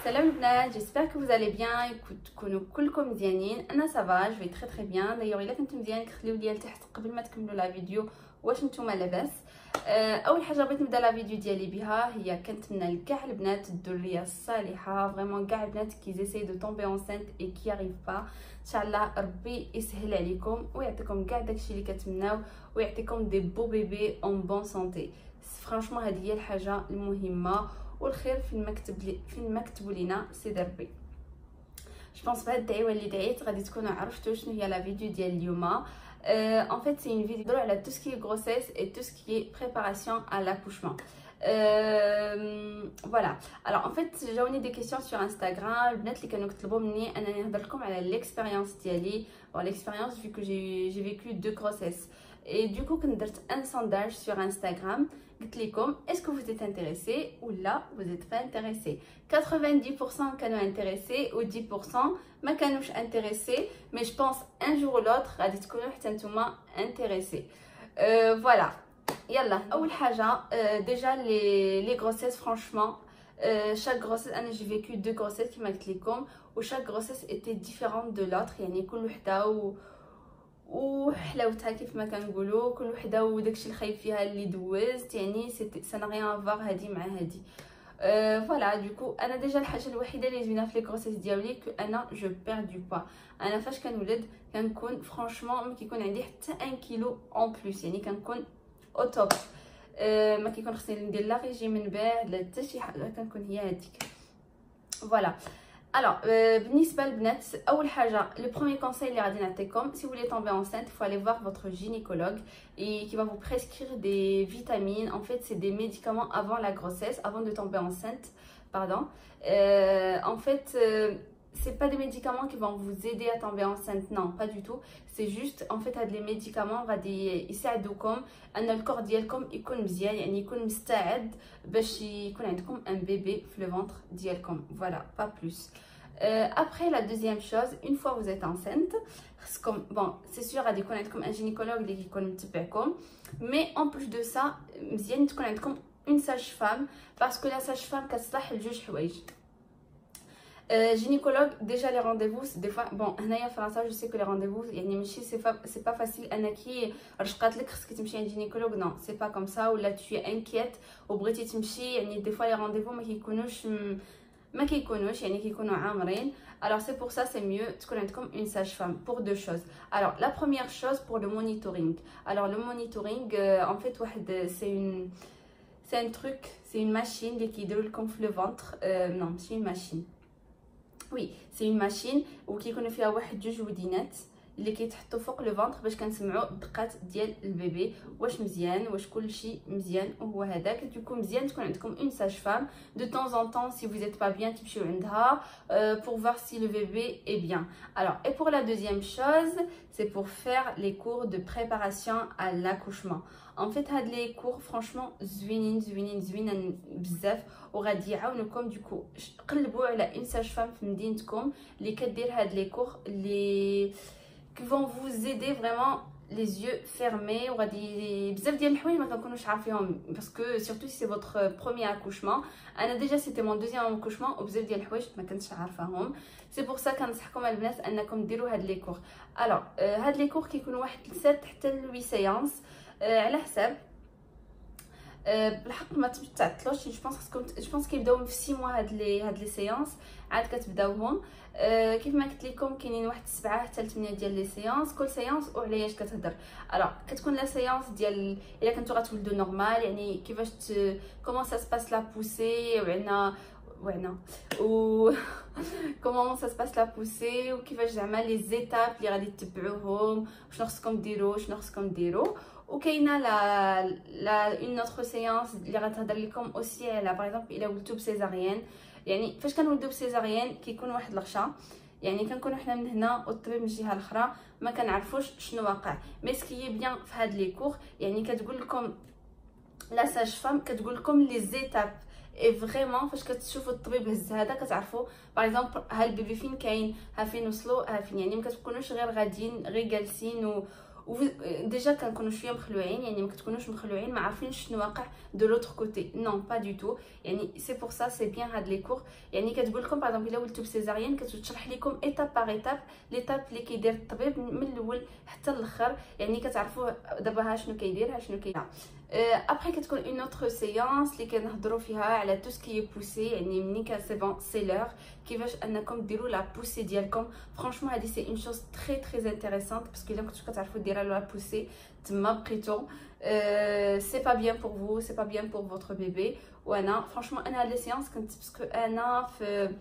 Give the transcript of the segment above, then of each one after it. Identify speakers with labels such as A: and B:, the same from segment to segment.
A: Salam البنات, j'espère que vous allez bien. تكونوا كلكم مزيانين. انا صافا جو تري تري بيان. دايوغ الا كنتم مزيان خليو لي لتحت قبل ما تكملوا لا فيديو واش نتوما لاباس. اول حاجه بغيت نبدا لا فيديو ديالي بها هي كنتمنى لكاع البنات الذريه الصالحه فريمون كاع البنات كي زيساي دو طومبي انسنت اي كي اريف با ان شاء الله ربي يسهل عليكم ويعطيكم كاع داكشي اللي كتمناو ويعطيكم دي بو بيبي اون بون سونتي. فرانشمون هذه هي الحاجه المهمه والخير فين ما كتبوا لينا سيدي ربي. جو بونس بهاد الدعوه اللي دعيت غادي تكونوا عرفتوا شنو هي لا فيديو ديال اليوم. En fait, c'est une vidéo à tout ce qui est grossesse et tout ce qui est préparation à l'accouchement. Voilà. Alors, en fait, j'ai eu des questions sur Instagram. البنات اللي كانوا كتطلبوا مني انني نهضر لكم على l'expérience ديالي. Bon, l'expérience vu que j'ai vécu 2 grossesses. Et du coup, كنت درت un sondage sur Instagram. قلت لكم est-ce que vous êtes intéressés ou là vous êtes pas intéressés. 90% كانوا intéressés و 10% ما كانوش intéressés, mais je pense un jour ou l'autre غادي تكونوا حتى نتوما intéressés. Voilà. يلا اول حاجه déjà les grossesses franchement chaque grossesse انا j'ai vécu 2 grossesses كما قلت لكم و chaque grossesse était différente de l'autre. يعني كل وحده وحلاوتها كيف ما كنقولوا كل وحده وداكشي الخايب فيها اللي دوزت. يعني سا نا ريان افوار هادي مع هادي. فوالا دوكو انا ديجا الحاجه الوحيده اللي زوينه في لي كروسيس ديالي كو انا جو بير دو با. انا فاش كنولد كنكون فرانشمون ما كيكون عندي حتى 1 كيلو اون بلس. يعني كنكون او توب. ما كيكون خصني ندير لا ريجيم من بعد لا حتى شي حاجه كنكون هي هذيك. فوالا. Alors, بالنسبة للبنات أول حاجة le premier conseil اللي غادي نعطيكم si vous voulez tomber enceinte il faut aller voir votre gynécologue et qui va vous prescrire des vitamines. En fait c'est des médicaments avant la grossesse, avant de tomber enceinte, pardon. En fait c'est pas des médicaments qui vont vous aider à tomber enceinte, non pas du tout. C'est juste en fait هاد les médicaments غادي يساعدوكم ان الكور ديالكم يكون مزيان. يعني يكون مستعد باش يكون عندكم un bébé في le ventre ديالكم. Voilà, pas plus. Après la deuxième chose, une fois vous êtes enceinte, bon c'est sûr غادي يكون عندكم un gynécologue اللي كيكون متبعكم, mais en plus de ça مزيان تكون عندكم une sage-femme parce que la sage-femme كتصلح لجوج حوايج. Gynécologue, déjà les rendez-vous des fois bon هنايا في فرنسا je sais que les rendez-vous يعني ماشي c'est pas facile انك رشقات لك خصك تمشي عند gynécologue. non c'est pas comme ça. ولا tu es inquiète وبغيتي تمشي يعني des fois les rendez-vous ما كيكونوش يعني كيكونوا عامرين. alors c'est pour ça c'est mieux تكون عندكم une sage-femme pour deux choses. alors la première chose pour le monitoring. alors le monitoring en fait واحد c'est un truc, c'est une machine اللي كيديروا لكم في le ventre. non c'est une machine. oui c'est une machine وكيكونوا فيها واحد جوج ودينات اللي كيتحطوا فوق لو فونتر باش كنسمعوا الدقات ديال البيبي واش مزيان واش كلشي مزيان. وهو هذاك دوكو مزيان تكون عندكم اون ساج فام دو طون ان طون سي vous êtes pas bien تمشيو عندها pour voir si le bébé est bien. alors et pour la deuxième chose c'est pour faire les cours de préparation à l'accouchement. en fait هاد لي كور فرانشمون زوينين بزاف وغادي يعاونوكم. دوكو قلبوا على اون ساج فام في مدينتكم اللي كدير هاد لي كور اللي qui vont vous aider vraiment les yeux fermés. وغادي بزاف ديال الحوايج ما كنكونوش عارفينهم parce que surtout si c'est votre premier accouchement. انا déjà c'était mon deuxième accouchement وبزاف ديال الحوايج ما كنتش عارفاهم. c'est pour ça كنصحكم البنات انكم ديروا هاد لي كور. alors هاد لي كور كيكونوا واحد 7 حتى ل 8 سيانس على حساب. بالحق ما تعطلوش. جو بونس كيبداو في 6 موا هاد لي سيانس عاد كتبداوهم. كيف ما قلت لكم كاينين واحد 7 حتى ل 8 ديال لي سيانس. كل سيانس وعلى اش كتهضر. الوغ كتكون لا سيانس ديال الا كنتو غتولدوا نورمال يعني كيفاش كومون سا سباس لا بوسي وعنا و كومون سا سباس لا بوسي وكيفاش زعما لي زيتاب اللي غادي تتبعوهم وشنو خصكم ديروا وكاينه لا اون اوتر سيانس اللي غتهضر لكم اوسي على باغ اكزومبل الا ولدتو بسيزاريان. يعني فاش كنولدو بسيزاريان كيكون واحد الغشا. يعني كنكونوا حنا من هنا والطبيب من الجهه الاخرى ما كنعرفوش شنو واقع. مي سكي بيان في هاد لي كور يعني كتقول لكم لا ساج فام كتقول لكم لي زيتاب اي فريمون فاش كتشوفوا الطبيب هز هذا كتعرفوا باغ اكزومبل ها البيبي فين كاين ها فين وصلوا ها فين. يعني ما كتكونوش غير غاديين غير جالسين ديجا كنكونوا شويه مخلوعين، يعني ما كتكونوش مخلوعين ما عارفينش شنو واقع دو لوتر كوتي، نو با دو تو. يعني سي بور سا سي بيان هاد لي كور. يعني كتقول لكم باغ الا ولدتو بسيزاريان كتشرح لكم ايتاب باغ ايتاب ليتاب اللي كيدير الطبيب من الاول حتى الاخر، يعني كتعرفوا دابا ها شنو كيدير ها شنو كيدير. ابري كتكون اون اوتر سيونس اللي كنهضروا فيها على تو سكي بوسي، يعني ملي كان سي بون سي لور كيفاش انكم ديروا لا بوسي ديالكم. فرانشمون هذه سي اون شوز تري تري انتريسانت باسكو الا كنتو كتعرفوا ديروا لا بوسي تما بقيتو سي با بيان بور فو، سي با بيان بور فوتر بيبي. وانا فرانشمون انا هاد لي سيونس كنت باسكو انا في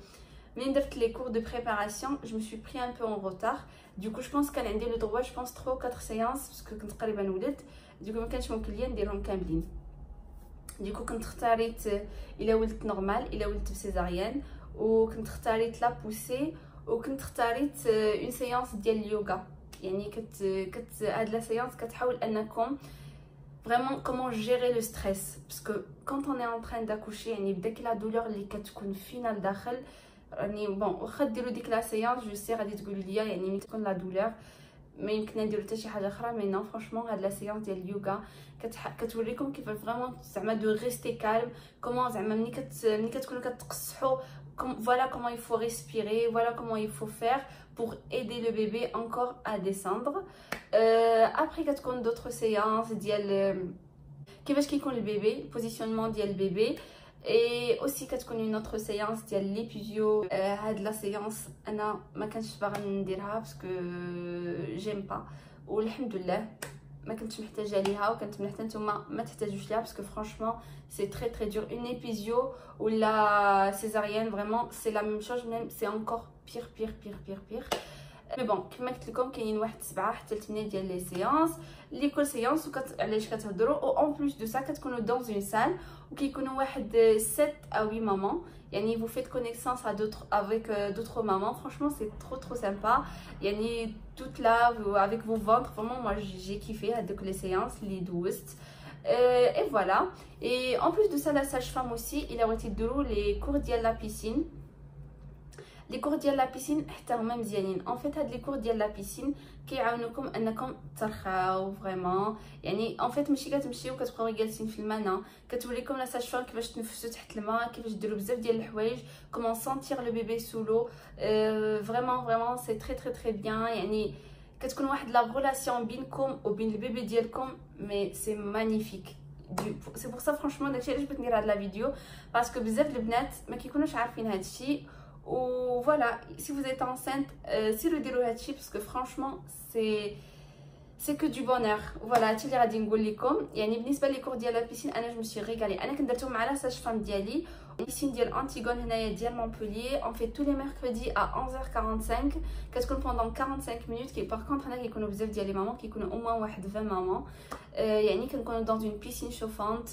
A: منين درت لي كور دو بريباراسيون جو مي سوي بري ان بو ان روتار. دوكو جو بونس كان عندي لو دروا جو بونس 3 و 4 سيونس باسكو كنت قريبا ولدت، دوكو ما كانش ممكن ليا نديرهم كاملين. دوكو كنت اختاريت الا ولدت نورمال الا ولدت بسيزاريان، وكنت اختاريت لا بوسي، وكنت اختاريت اون سيونس ديال اليوغا. يعني كت هاد لا سيونس كتحاول انكم فريمون كومون جيري لو ستريس باسكو كونط اون اي ان ترين داكوشي، يعني بداك لا دولور اللي كتكون فينا لداخل. راني بون واخا ديروا ديك لا سيونس جو سي غادي تقولوا لي يعني ملي تكون لا دولور ما يمكن نديرو حتى شي حاجه اخرى، مي نو فرانشمون هاد لا سيونس ديال اليوغا كتوريكم كيف فريمون زعما دو ريستي كالم، كومون زعما ملي كتكونوا كتقصحوا voilà comment il faut respirer, voilà comment il faut faire pour aider le bébé encore à descendre. Après كتكون d'autres séances ديال كيفاش كيكون البيبي positionnement ديال البيبي. et aussi كتكون une autre séance ديال ليبيزيو. هاد لا سيونس انا ما كنتش باغا نديرها باسكو جيم با، والحمد لله ما كنتش محتاجه ليها، وكنت من حتى نتوما ما تحتاجوش ليها باسكو فرانشمون سي تري تري دور. اون ايبيزيو ولا سيزاريان فريمون سي لا ميم شوز، ميم سي انكور بير بير بير بير بير. مي بون كما قلت لكم كاينين واحد 7 حتى 8 ديال لي سيونس اللي كل سيونس علاش كتهضروا. او اون بليس دو سا كتكونوا دون اون سال وكيكونوا واحد 7 او 8 مامون، يعني vous faites connaissance à avec d'autres mamans. Franchement c'est trop sympa, يعني toute là avec vos ventres. Vraiment moi j'ai kiffé هذوك les séances اللي دوزت. Et voilà. Et en plus de ça la sage-femme aussi il a été يديروا les cours ديال la piscine. لي كور ديال لا بيسين حتى هما مزيانين. ان فيت هاد لي كور ديال لا بيسين كيعاونوكم انكم ترخاو فريمون. يعني ان فيت ماشي كتمشيو كتبقاو جالسين في الماء، كتوريكم لا ساج فام كيفاش تنفسوا تحت الماء، كيفاش ديروا بزاف ديال الحوايج، كومون سونتير لو بيبي سو لو. فريمون سي تري تري تري بيان. يعني كتكون واحد لا ريلاسيون بينكم وبين البيبي ديالكم مي سي مانيفيك. سي بور سا فرانشمون داكشي علاش بغيت ندير هاد لا فيديو باسكو بزاف البنات ما كيكونوش عارفين هادشي. ou voilà, si vous êtes enceinte si le ديروا هادشي باسكو فرانشمون سي كو دو بونور. فوالا هادشي اللي غادي نقول لكم. يعني بالنسبه لي كور ديال لا بيسين انا جو مسي ريغالي. انا كنت درتهم مع لا ساج فام ديالي بيسين ديال انتيغون هنايا ديال مونبوليي. اون في tous les mercredis à 11h45 كتكون pendant 45 minutes. كي باغ كونطخ هنا كيكونوا بزاف ديال لي مامون، كيكونوا او موان واحد 20 مامون. يعني كنكونوا دون اون بيسين شوفونت.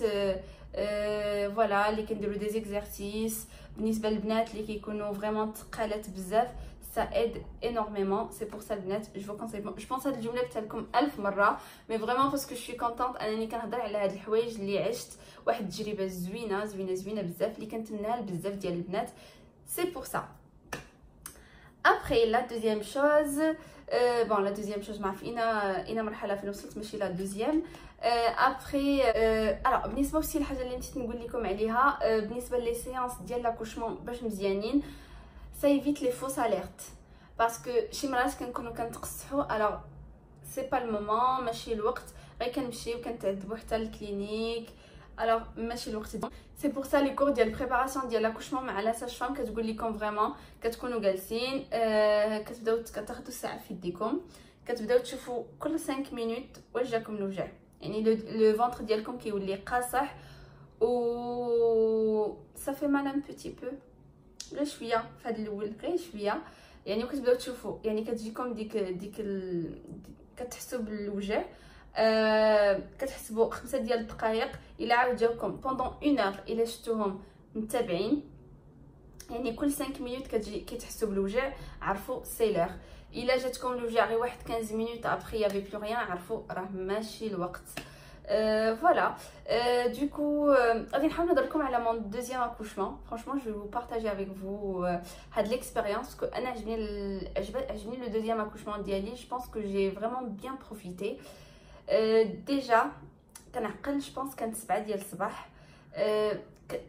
A: فوالا اللي كنديروا دي زيكزارسيس. بالنسبه للبنات اللي كيكونوا فريمون ثقالات بزاف ça aide énormément. C'est pour ça البنات je vous conseille. je pense هاد الجمله قلتها لكم 1000 مره مي فريمون باسكو je suis contente انني كنهضر على هاد الحوايج اللي عشت واحد التجربه زوينه بزاف اللي كنتمناها لبزاف ديال البنات. c'est pour ça. Après la deuxième chose bon la deuxième chose ما عرف اين مرحله فين وصلت ماشي لا دوزيام. ابري الوغ بالنسبه aussi الحاجه اللي نسيت نقول لكم عليها بالنسبه لي سيونس ديال لاكوشمون باش مزيانين ça évite les fausses alertes باسكو شي مرات كنكونوا كنتقصحوا الوغ سي با المومون ماشي الوقت غير كنمشيو كنتعذبوا حتى للكلينيك الوغ ماشي الوقت. سي بور سا لي كور ديال بريباراسيون ديال لاكوشمون مع لا ساج فام كتقول لكم فريمون كتكونوا جالسين كتبداو كتاخذوا الساعه في يديكم كتبداو تشوفوا كل 5 مينوت واش جاكم الوجع. يعني لو فونتر ديالكم كيولي قاصح و صافي مال ان بوتي بو غير شويه في هذا الاول غير شويه. يعني كتبداو تشوفوا يعني كتجيكم ديك كتحسوا بالوجع. كتحسبوا 5 ديال الدقائق الا عاود جاوكم بوندون 1 اور الا شفتوهم متابعين. يعني كل 5 مينوت كتحسوا بالوجع عرفوا سي لور. الا جاتكم الوجع غير واحد 15 مينوت ابري يافي بلو ريان عرفوا راه ماشي الوقت. Voilà. Du coup, غادي نحاول نهضر لكم على mon deuxième accouchement. Franchement, je vais vous partager avec vous هاد l'expérience que انا عجبني le deuxième accouchement ديالي. Je pense que j'ai vraiment bien profité. déjà كنعقل je pense كانت 7 ديال الصباح.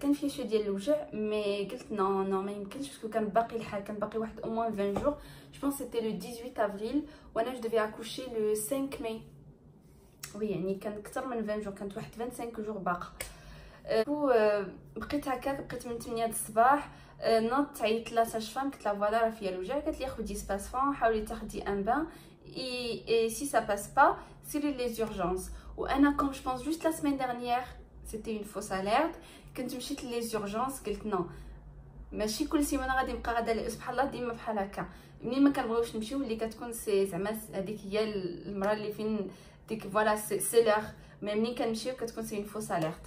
A: كان فيها شويه ديال الوجع مي قلت نو ما يمكنش باسكو كان باقي الحال، كان باقي واحد au moins 20 jours. Je pense c'était le 18 avril وانا je devais accoucher le 5 mai. وي يعني كان اكثر من 20 جور، كانت واحد 25 جور باقا. بقيت هكاك، بقيت من 8 الصباح. نوضت عيطت لا ساج فام، قلت لها فوالا راه فيا الوجع. قالت لي خدي سباسفون، حاولي تاخدي ان بان اي سي سا باس با سيري لي زورجونس. وانا كوم جو بونس جوست لا سيمين ديرنيير سيتي اون فوس اليرت، كنت مشيت لي زورجونس. قلت نو ماشي كل سيمانه غادي نبقى غادا سبحان الله ديما بحال هكا. منين ما كنبغيوش نمشيو اللي كتكون سي زعما هذيك هي المراه اللي فين ديك فوالا سي لوغ. مي منين كنمشيو كتكون سي اون فوس اليرت.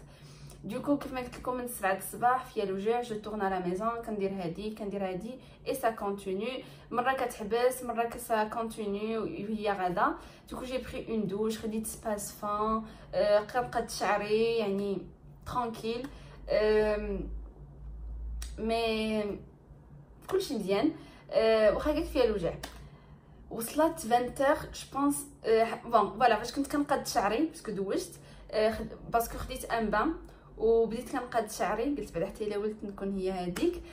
A: دوكو كيف ما قلت لكم من 7 الصباح فيا الوجع، جو تورن على ميزون، كندير هادي اي سا كونتينيو. مره كتحبس مره سا كونتينيو وهي غادا. دوكو جي بري اون دوش، خديت سباسفون، قرقت شعري يعني ترانكيل. مي كلشي مزيان. واخا قلت فيها الوجع وصلت 20 جو بونس. بون فوالا فاش كنت كنقاد شعري باسكو دوجت، باسكو خديت ان بان وبديت كنقاد شعري. قلت بعدا حتى الا ولت نكون هي هذيك.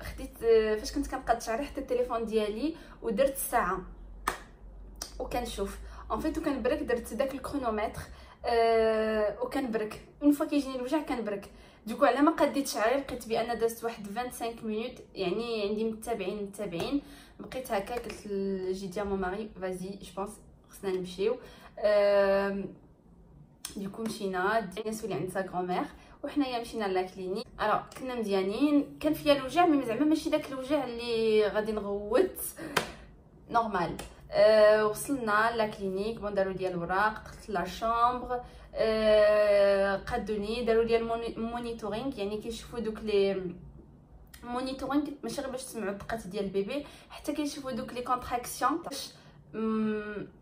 A: خديت فاش كنت كنقاد شعري حتى التليفون ديالي ودرت الساعه وكنشوف اون فيت وكنبرك. درت داك الكرونومتر وكنبرك اون فوا كيجيني الوجع كنبرك. دوكو على ما قديت شعري لقيت بان دازت واحد 25 مينوت، يعني عندي متابعين. بقيت هكا قلت جي ديا مون ماري فازي جو بونس خصنا نمشيو. دوكو مشينا دينا سولي عند سا غرومير وحنايا مشينا لا كلينيك. الوغ كنا مزيانين، كان فيا الوجع مي زعما ماشي داك الوجع اللي غادي نغوت نورمال. وصلنا لا كلينيك، بون داروا ليا الوراق، دخلت لا شامبر. قادوني داروا ليا المونيتورينغ، يعني كيشوفوا دوك لي مونيتورينغ ماشي غير باش تسمعوا الدقات ديال البيبي، حتى كيشوفوا دوك لي كونتراكسيون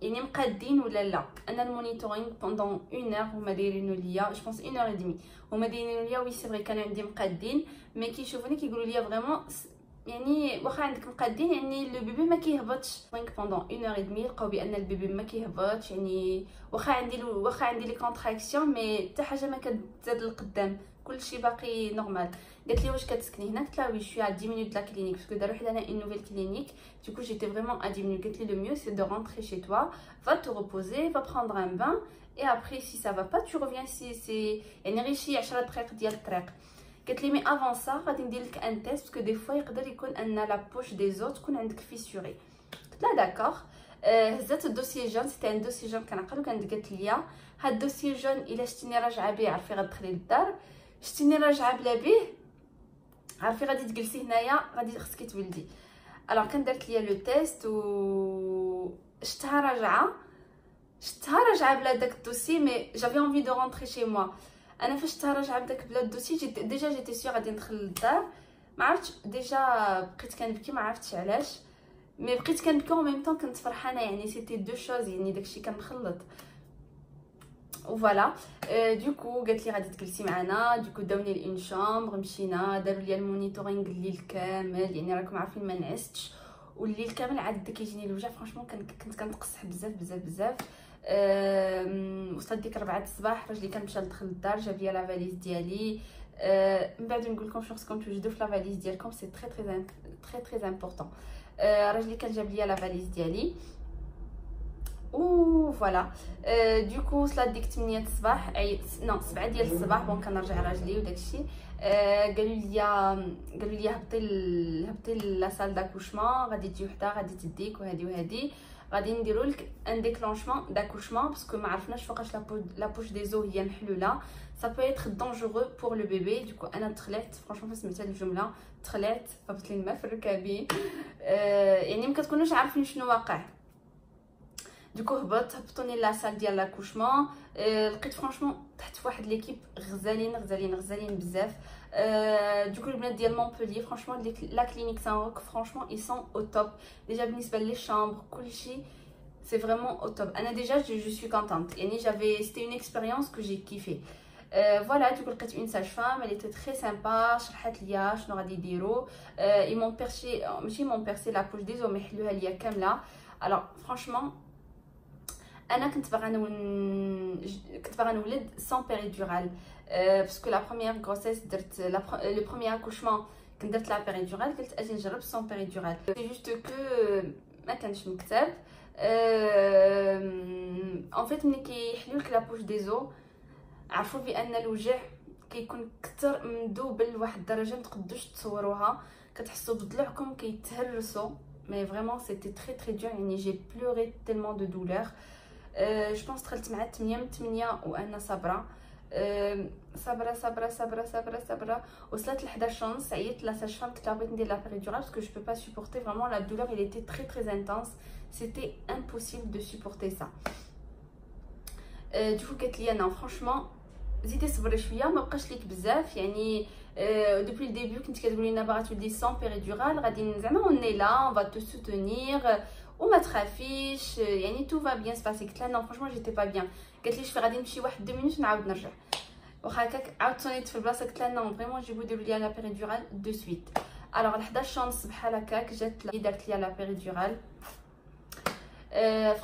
A: يعني مقادين ولا لا. انا المونيتورينغ بوندون 1 اور هما دايرينو ليا جو بونس 1 اور ادمي، هما دايرينو ليا. وي سي فري كانوا عندي مقادين مي كيشوفوني كيقولوا ليا فريمون يعني واخا عندك مقادين يعني لو بيبي ما كيهبطش. دونك بوندون 1 اور ادمي لقاو بان البيبي ما كيهبطش، يعني واخا عندي لي كونتراكسيون مي حتى حاجه ما كتزاد لقدام، كلشي باقي نورمال. قالت لي واش كتسكني هنا؟ قلت لها وي شوي ا 10 minutes de la clinique parce que داروا حدانا une nouvelle clinique. Du coup j'étais vraiment à 10 minutes. قالت لي le mieux c'est de rentrer chez toi, va te reposer, va prendre un bain et après si ça va pas tu reviens. si c'est يعني غير شي 10 دقائق ديال الطريق. قالت لي مي افون سا غادي ندير لك ان تيست باسكو دي فوا يقدر يكون ان لا بوش دي زوت تكون عندك فيسوري. قلت لها داكوغ. هزات الدوسيي جون، سيتي ان دوسيي جون كنعقل. وكانت قالت لي هاد الدوسيي جون الا شتيني راجعه به عرفي غتدخلي للدار، شتيني راجعه بلا به عرفي غادي تجلسي هنايا غادي خصك تولدي. الوغ كان درت ليا لو تيست و شتها راجعه بلا داك الدوسي مي جافي انفي دو رونتري شي موا. انا فاش شتها راجعه بداك بلا الدوسي جيتي سيغ غادي ندخل للدار. ما عرفتش ديجا بقيت كنبكي، ما عرفتش علاش مي بقيت كنبكي و ميم طون كنت فرحانه، يعني سيتي دو شوز، يعني داكشي كنخلط وفوالا. دوكو قالت لي غادي تجلسي معنا. دوكو داوني لون شامبر، مشينا داروا لي المونيتورينغ الليل كامل، يعني راكم عارفين ما نعستش والليل كامل عاد كيجيني الوجع. فرانشمون كنت كنتقصح بزاف. وصلت ديك 4 الصباح راجلي كان مشى لدخل للدار، جاب لي لا فاليز ديالي. من بعد نقول لكم شنو خصكم توجدوا في لا فاليز ديالكم، سي تري امبورطون. راجلي كان جاب لي لا فاليز ديالي و فوالا. دوكو وصلت ديك 8 الصباح، نو 7 ديال الصباح. بون كنرجع راجلي وداكشي. قالوا لي هبطي لا سال داكوشمون، غادي تجي وحده غادي تديك وهادي غادي نديروا لك ان ديكلونشمون داكوشمون باسكو ما عرفناش فوقاش لا بوش دي زو هي محلوله. سا بو ايتر دونجورو بور لو بيبي. دوكو انا تخلعت فرانشمون فاش سمعت هاد الجمله تخلعت، هبط لي الماء في الركابين. يعني ما كتكونوش عارفين شنو واقع. دوكو هبطوني لا سال ديال لاكوشمون. لقيت فرانشمون تحت فواحد ليكيب غزالين بزاف. دوكو البنات ديال مونبوليي فرانشمون لا كلينيك سان روك فرانشمون اي سون او توب. ديجا بالنسبه لي شامبر كلشي c'est vraiment au top. Anna déjà je suis contente. C'était une expérience que j'ai kiffé. Voilà, du coup لقيت une sage-femme, elle était très sympa, شرحت ليا شنو غادي يديروا. Ils m'ont percé ماشي ils m'ont percé la poche des os mais حلوها ليا كامله. Alors franchement انا كنت باغا نولد sans péridurale parce que la première grossesse درت le premier accouchement كنت درت la péridurale قلت اجي نجرب sans péridurale. C'est juste que ما كانش مكتب. En fait ملي كيحلوا لك لا بوش دي زو عرفوا بان الوجع كيكون كثر مدوبل لواحد الدرجه ما تقدوش تصوروها، كتحسوا بضلوعكم كيتهرسوا. mais vraiment c'était très très dur يعني j'ai pleuré tellement de douleur. je pense دخلت مع 8 وانا صابره صابره وصلت ل 11 ونص. عيطت لا ساج فام قلت لها بغيت ندير لا péridurale parce que je peux pas supporter vraiment la douleur, elle était très très intense, c'était impossible de supporter ça. du coup قالت لي انا franchement زيدي صبري شويه ما بقاش ليك بزاف يعني. depuis le début كنت كتقولي لنا باغا تولدي sans péridurale غادي زعما on est là on va te soutenir وما تخافيش يعني tout va bien se passer. قلت لها non franchement j'étais pas bien. قالت لي شوفي غادي نمشي واحد 2 minutes ونعاود نرجع. واخا هكاك عاود صونيت في البلاصه قلت لها non vraiment جيبوا ديروا لي لا péridurale de suite. alors على 11 ونص بحال هكاك جات لي دارت لي لا péridurale.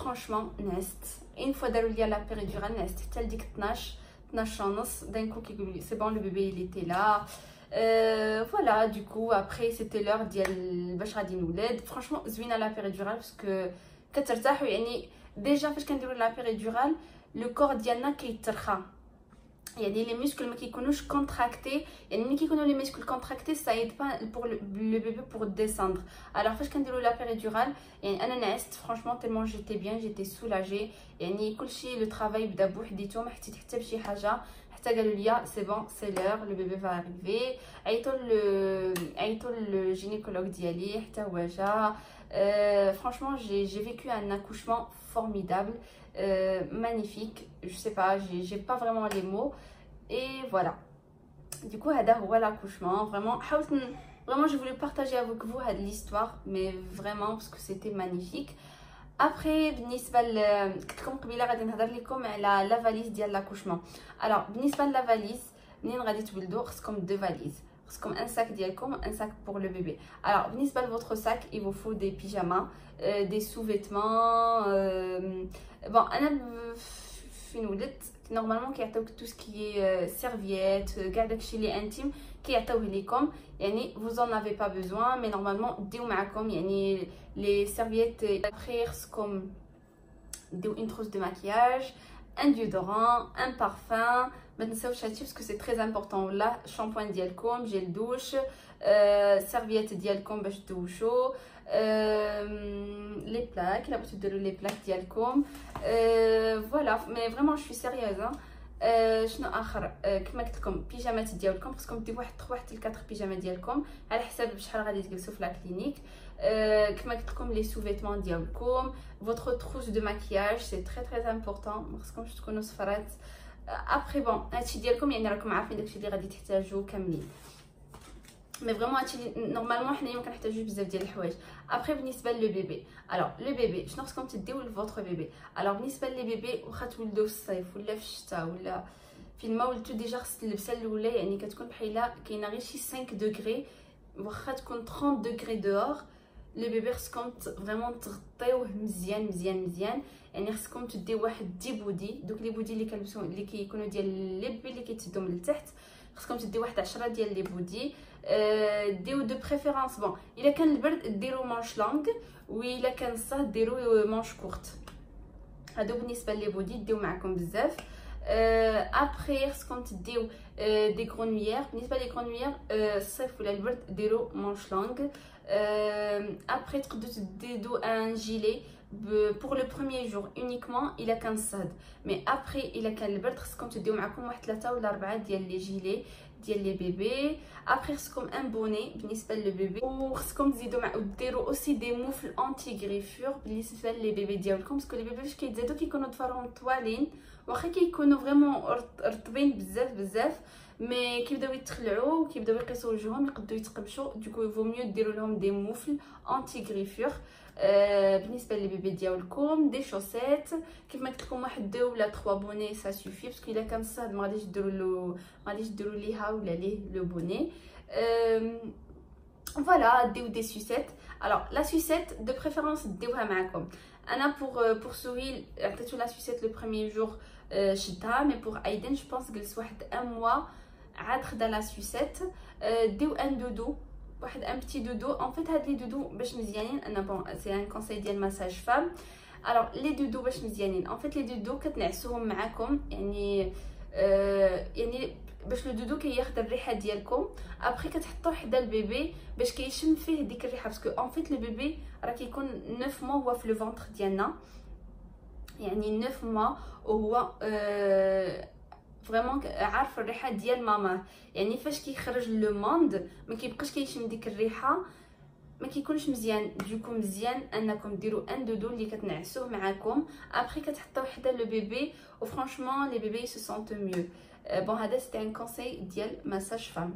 A: franchement نعست une fois داروا لي لا péridurale نعست حتى لديك 12 ونص. d'un coup كيقولوا لي c'est bon le bébé il était là. voilà du coup après c'était l'heure ديال باش غادي نولد. franchement زوينه لا péridurale parce que كترتاحوا يعني ديجا فاش كنديروا لا péridurale لو كور ديالنا كيترخى يعني لي muscles ما كيكونوش كونتراكتي. يعني ملي كيكونوا لي muscles كونتراكتي ça aide pas pour le bébé pour descendre. alors فاش كنديروا لا péridurale يعني انا نعست franchement tellement j'étais bien j'étais soulagée يعني كلشي لو travail بدا بوحديتو ما حتى حتى بشي حاجه حتى قالوا لي c'est bon c'est l'heure le bébé va arriver. عيطوا للجينيكولوج ديالي حتى هو جا. franchement j'ai vécu un accouchement formidable, magnifique, je sais pas, j'ai pas vraiment les mots. et voilà du coup هذا هو l'accouchement. vraiment je voulais partager avec vous l'histoire mais vraiment parce que c'était magnifique. après بالنسبه قلت لكم قبيله غادي نهضر لكم على لا فاليز ديال لاكوشمون. alors بالنسبه لا فاليز منين غادي تولدوا خصكم 2 فاليز. خصكم un sac ديالكم un sac pour le bébé. alors بالنسبه لفوتر sac il vous faut des pyjamas, des sous-vêtements. bon انا فين ولدت normalement كيعطيوك tout ce qui est serviette كاع داكشي اللي انتيم كيعطيوه ليكم يعني vous en avez pas besoin mais normalement ديو معكم يعني les serviettes. après خصكم ديو une trousse de maquillage, un déodorant, un parfum. ما تنساوش هادشي parce que c'est très important. ولا شامبوان ديالكم جيل دوش, serviette ديالكم باش تدوشوا, les plaques la بغيتو ديروا les plaques ديالكم. voilà mais vraiment je suis sérieuse hein. شنو اخر كما قلت لكم بيجامات ديالكم خصكم ديروا واحد 3 حتى 4 بيجامات ديالكم على حساب شحال غادي تجلسوا في لا كلينيك. كما قلت لكم لي سو فيتمون ديالكم, votre trousse de maquillage c'est très très important ما خصكمش تكونوا صفرات. ابري بون هادشي ديالكم يعني راكم عارفين داكشي اللي غادي تحتاجوه كاملين. مي فريمون هادشي نورمالمون حنايا ما كنحتاجوش بزاف ديال الحوايج. ابري بالنسبه لو بيبي, الوغ لو بيبي شنو خصكم تديو لفوتر بيبي. الوغ بالنسبه لي بيبي واخا تولدوا في الصيف ولا في الشتاء ولا فين ما ولدتو ديجا خص اللبسه الاولى يعني كتكون بحال كاينه غير شي 5 دوغري واخا تكون 30 دوغري دور. لو بيبي خصكم فريمون تغطيوه مزيان مزيان مزيان يعني خصكم تديو واحد 10 بودي. دوك لي بودي اللي كنلبسو اللي كيكونوا ديال لي بيبي اللي كيتسدوا من التحت خصكم تديو واحد 10 ديال لي بودي. ديو دو بريفيرونس بون الا كان البرد ديروا مانش لونغ والا كان الصهد ديروا مانش كورت. هادو بالنسبه لي بودي ديو معكم بزاف. ابري خصكم تديو دي غرونويير. بالنسبه لي غرونويير الصيف ولا البرد ديروا مانش لونغ. après تقدروا تديروا ان جيلي pour le premier jour uniquement الا كان الصهد. مي ابري الا كان البرد خصكم تديو معكم واحد 3 ولا 4 ديال لي جيلي ديال لي بيبي. ابري خصكم ان بوني بالنسبه للبيبي وخصكم تزيدوا ديروا اوسي دي موفل انتي غريفور بالنسبه لي بيبي ديالكم باسكو لي بيبي فاش كيتزادوا كيكونوا ضفارهم طوالين واخا كيكونوا فريمون رطبين بزاف بزاف مي كيبداو يتخلعوا وكيبداو يقيسوا وجههم يقدروا يتقمشوا. دوكو فو ميو ديروا لهم دي موفل انتي غريفور. بالنسبه للبيبي ديالكم دي شوسيت كيف ما قلت لكم واحد 2 ولا 3 بوني سا سوفي، باسكو الا كان صاد ما غاديش ديروا له، ما غاديش ديروا ليها ولا ليه لو بوني. فوالا ديو دي سوسيت. الوغ لا سوسيت دو بريفيرونس ديوها معكم. انا بور سهيل عطيتو لا سوسيت لو بروميير جور شدها، مي بور ايدن جو بونس جلس واحد ان موا عاد خدا لا سوسيت. ديو ان دودو، واحد ان بتي دودو. ان فيت هاد لي دودو باش مزيانين، انا بون سي ان كونساي ديال مساج فام. الوغ لي دودو باش مزيانين ان فيت لي دودو كتنعسوهم معاكم، يعني يعني باش لو دودو كياخد الريحه ديالكم. ابري كتحطوه حدا البيبي باش كيشم فيه ديك الريحه، باسكو ان فيت لو بيبي راه كيكون 9 موا هو في لو فونتر ديالنا، يعني 9 موا وهو فريمون عارف الريحه ديال ماما. يعني فاش كيخرج لو موند ما كيبقاش كيشم ديك الريحه، ما كيكونش مزيان. دوكو مزيان انكم ديروا ان دودو اللي كتنعسوه معاكم، ابري كتحطوه حدا لو بيبي وفرانشمون لي بيبي سو سونت ميو. بون هذا سيتي ان كونساي ديال مساج فام.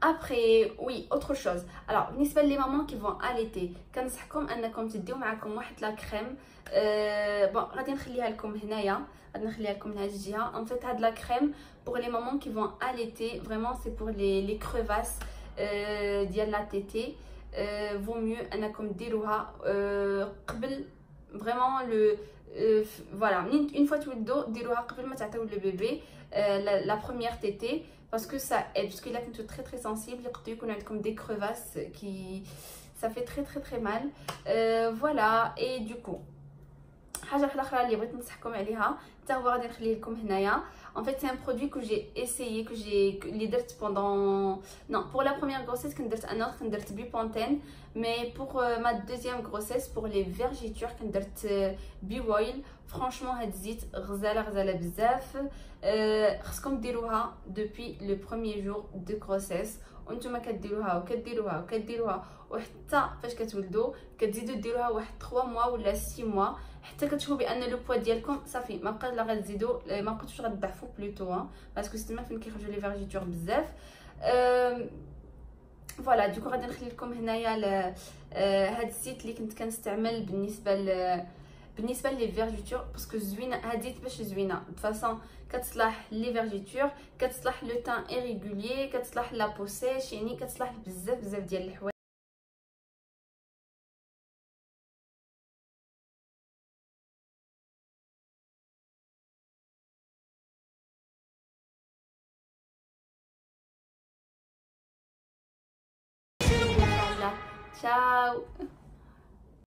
A: ابري وي اوتر شوز. الوغ بالنسبه لي مامون كي فون اليتي كنصحكم انكم تديو معكم واحد لا كريم. بون غادي نخليها لكم هنايا، غادي نخليها لكم من هاد الجهه. ان فيت هاد لا كريم بور لي مامون كي فون اليتي فريمون سي بور لي كروفاس ديال لا تيتي. فو ميو انكم ديروها قبل فريمون لو فوالا اون فوا تولدوا ديروها قبل ما تعطيو لو بيبي لا بروميير تيتي، باسكو سا ايد. باسكو الا كنتو تري تري سنسيبل يقدر يكون عندكم دي كروفاس كي سا في تري تري تري مال. فوالا اي دوكو حاجه واحده اخرى اللي بغيت ننصحكم عليها حتى هو غادي نخليه لكم هنايا. En fait, c'est un produit que j'ai essayé, que j'ai pendant... Non, pour la première grossesse, que j'ai un autre, que j'ai Biponten. Mais pour ma deuxième grossesse, pour les vergetures, que j'ai Biwoil. Franchement, هتزيد غزالة بزاف. خصكم ديروها depuis le premier jour de grossesse. وانتم كديروها وحتى فاش كتولدوا كتزيدوا ديروها واحد 3 موا ولا 6 موا، حتى كتشوفوا بان لو بوا ديالكم صافي ما بقاش لا غتزيدوا، ما بقيتوش غتضعفوا بلوتو، باسكو سيتما فين كيخرجوا لي فيرجيتور بزاف. فوالا دوكو غادي نخلي لكم هنايا هاد الزيت اللي كنت كنستعمل بالنسبه لي فيرجيتور، باسكو زوينه هاد الزيت باش زوينه بفاصون كتصلح لي فيرجيتور، كتصلح لو تان ايريغوليي، كتصلح لا بو سيش، يعني كتصلح بزاف ديال الحوايج. تشاو.